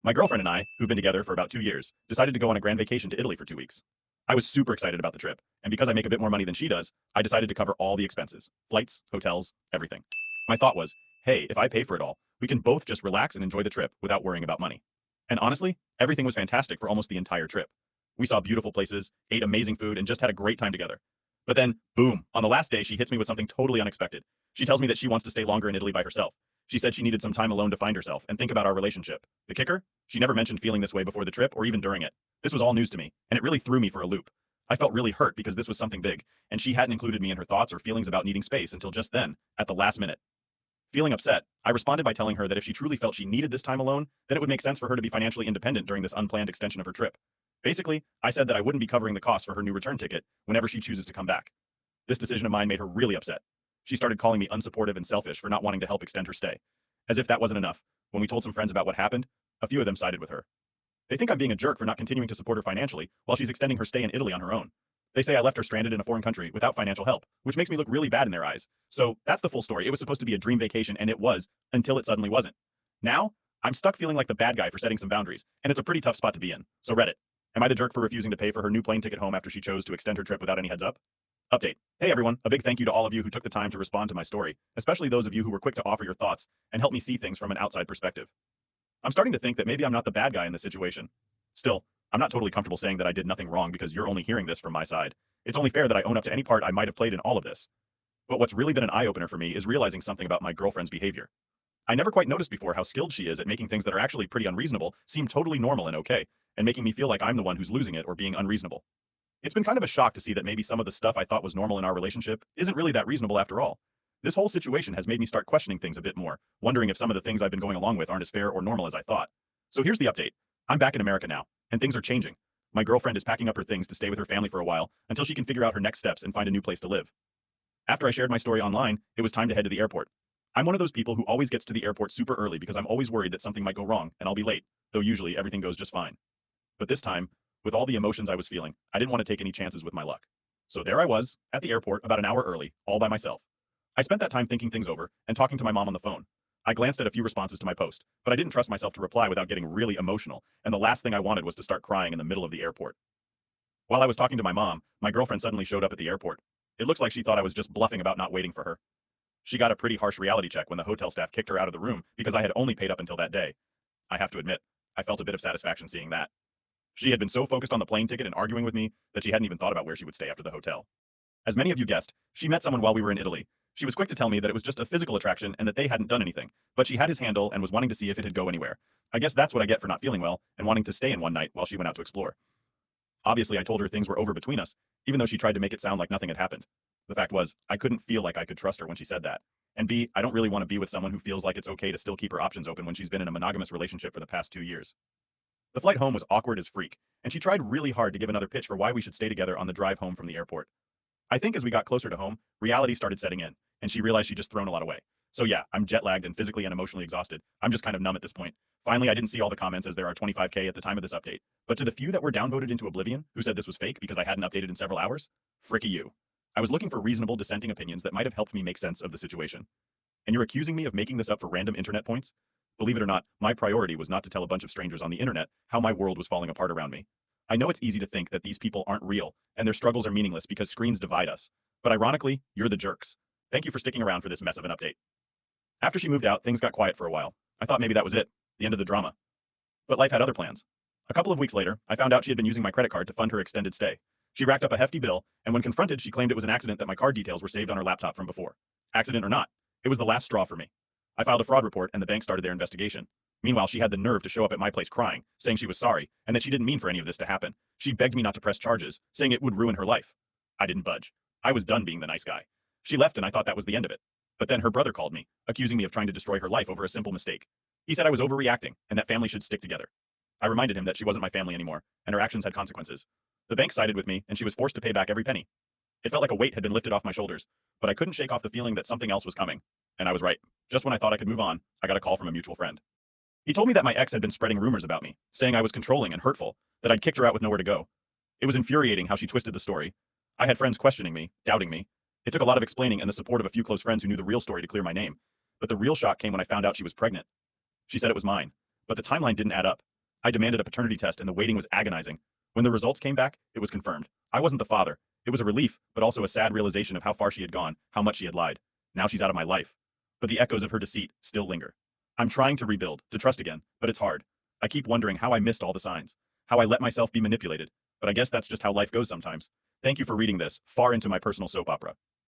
My girlfriend and I, who've been together for about 2 years, decided to go on a grand vacation to Italy for 2 weeks. I was super excited about the trip, and because I make a bit more money than she does, I decided to cover all the expenses: flights, hotels, everything. My thought was, hey, if I pay for it all, we can both just relax and enjoy the trip without worrying about money. And honestly, everything was fantastic for almost the entire trip. We saw beautiful places, ate amazing food, and just had a great time together. But then, boom, on the last day, she hits me with something totally unexpected. She tells me that she wants to stay longer in Italy by herself. She said she needed some time alone to find herself and think about our relationship. The kicker? She never mentioned feeling this way before the trip or even during it. This was all news to me, and it really threw me for a loop. I felt really hurt because this was something big, and she hadn't included me in her thoughts or feelings about needing space until just then, at the last minute. Feeling upset, I responded by telling her that if she truly felt she needed this time alone, then it would make sense for her to be financially independent during this unplanned extension of her trip. Basically, I said that I wouldn't be covering the costs for her new return ticket whenever she chooses to come back. This decision of mine made her really upset. She started calling me unsupportive and selfish for not wanting to help extend her stay. As if that wasn't enough, when we told some friends about what happened, a few of them sided with her. They think I'm being a jerk for not continuing to support her financially while she's extending her stay in Italy on her own. They say I left her stranded in a foreign country without financial help, which makes me look really bad in their eyes. So that's the full story. It was supposed to be a dream vacation, and it was, until it suddenly wasn't. Now, I'm stuck feeling like the bad guy for setting some boundaries, and it's a pretty tough spot to be in. So Reddit, am I the jerk for refusing to pay for her new plane ticket home after she chose to extend her trip without any heads up? Update. Hey everyone, a big thank you to all of you who took the time to respond to my story, especially those of you who were quick to offer your thoughts and help me see things from an outside perspective. I'm starting to think that maybe I'm not the bad guy in this situation. Still, I'm not totally comfortable saying that I did nothing wrong because you're only hearing this from my side. It's only fair that I own up to any part I might have played in all of this. But what's really been an eye-opener for me is realizing something about my girlfriend's behavior. I never quite noticed before how skilled she is at making things that are actually pretty unreasonable seem totally normal and okay, and making me feel like I'm the one who's losing it or being unreasonable. It's been kind of a shock to see that maybe some of the stuff I thought was normal in our relationship isn't really that reasonable after all. This whole situation has made me start questioning things a bit more, wondering if some of the things I've been going along with aren't as fair or normal as I thought. So here's the update. I'm back in America now, and things are changing. My girlfriend is packing up her things to stay with her family for a while until she can figure out her next steps and find a new place to live. After I shared my story online, it was time to head to the airport. I'm one of those people who always gets to the airport super early because I'm always worried that something might go wrong and I'll be late, though usually everything goes just fine. But this time, with all the emotions I was feeling, I didn't want to take any chances with my luck. So there I was, at the airport about an hour early, all by myself. I spent that time thinking things over and talking to my mom on the phone. I glanced at a few responses to my post, but I didn't trust myself to reply without getting really emotional, and the last thing I wanted was to start crying in the middle of the airport. While I was talking to my mom, my girlfriend suddenly showed up at the airport. It looks like she thought I was just bluffing about not waiting for her. She got a pretty harsh reality check when the hotel staff kicked her out of the room because I had only paid up until that day. I have to admit, I felt a bit of satisfaction seeing that. She had been so focused on the plane ticket and arguing with me that she hadn't even thought about where she would stay after the hotel. As many of you guessed, she met someone while we were in Italy. She was quick to tell me that it was just a physical attraction and that they hadn't done anything, but she had his handle and was wanting to see if it'd go anywhere. I guess that's what I get for not feeling well and wanting to stay in one night while she went out to explore. Obviously, I told her things were over between us, even though she tried to make it sound like nothing had happened. The fact was, I couldn't feel like I could trust her when she said that. And B, I don't really want to be with someone who feels like it's okay to still keep her options open when she's been in a monogamous relationship for the past 2 years. The flight home was awkward as freak, and she tried really hard to give another pitch for why we should stay together on the drive home from the airport. I think as we got closer to home, reality started setting in, and she realized she'd just thrown a lot away. So yeah, I'm jet-lagged and physically and emotionally exhausted. I'm just kind of numb at this point. Finally, I didn't see all the comments as there are 25K at the time of this update. But to the few that were downvoted into oblivion, who said this was fake because I hadn't updated in several hours, fricky you. I was looking for reasonable dissenting opinions that might have helped me make sense of the situation. And you're accusing me of making this up for random internet points? Believe it or not, my priority was not to tell a bunch of strangers on the internet how my world was falling apart around me. I know it's easy to think that these people aren't real and their struggles are meaningless because screens divide us. But ironically, you're the jerks. Thank you for sticking around for this mess of an update. After she moved out, things got quiet for a while. I thought maybe that was it, the end of the drama. But life had other plans. A couple of weeks later, I found out she had been using my credit card to fund her extended stay. She racked up a hefty bill, and when confronted, she claimed it was an accident that my card details were saved on her laptop from before. Accident or not, it was the last straw for me. I filed a fraud report and the bank started their investigation. Meanwhile, she had the nerve to show up at my place crying, saying she was sorry, and that she didn't mean for any of this to happen. She begged me not to press charges, saying it would ruin her life. I didn't budge. I was done being the nice guy. She left and I thought that was the end of it. But then her brother called me, accusing me of trying to destroy her life over a simple mistake. He said I was overreacting and that family should stick together. I reminded him that she wasn't my family anymore, and her actions had consequences. The bank sided with me, and she was forced to pay back every penny. It felt like a weight had been lifted off my shoulders, but I couldn't shake off the feeling that something else was coming. And I was right. Just when I thought I could move on, I got a call from a mutual friend. He told me that my ex had been spreading rumors about me, saying I was controlling and hurtful, that I'd kicked her out with nowhere to go. It was infuriating how she twisted the story. I had friends questioning me, doubting me. It took a lot of explaining and the support of a few close friends who knew the real story to clear my name. But the real shock came when I found out she was pregnant. She said it was mine, but the timeline didn't add up. I demanded a paternity test and the waiting was agonizing. When the results came back, it was confirmed. I wasn't the father. It was a relief, but also a sad realization of how far she had gone, how much she had lied. Now she's out of my life. But the echoes of her deceit still linger. I'm trying to rebuild, to trust again, but it's hard. I keep wondering how I missed all the signs, how I let myself be manipulated. But I guess that's just how life goes sometimes. Thank you for reading this, far into my personal soap opera.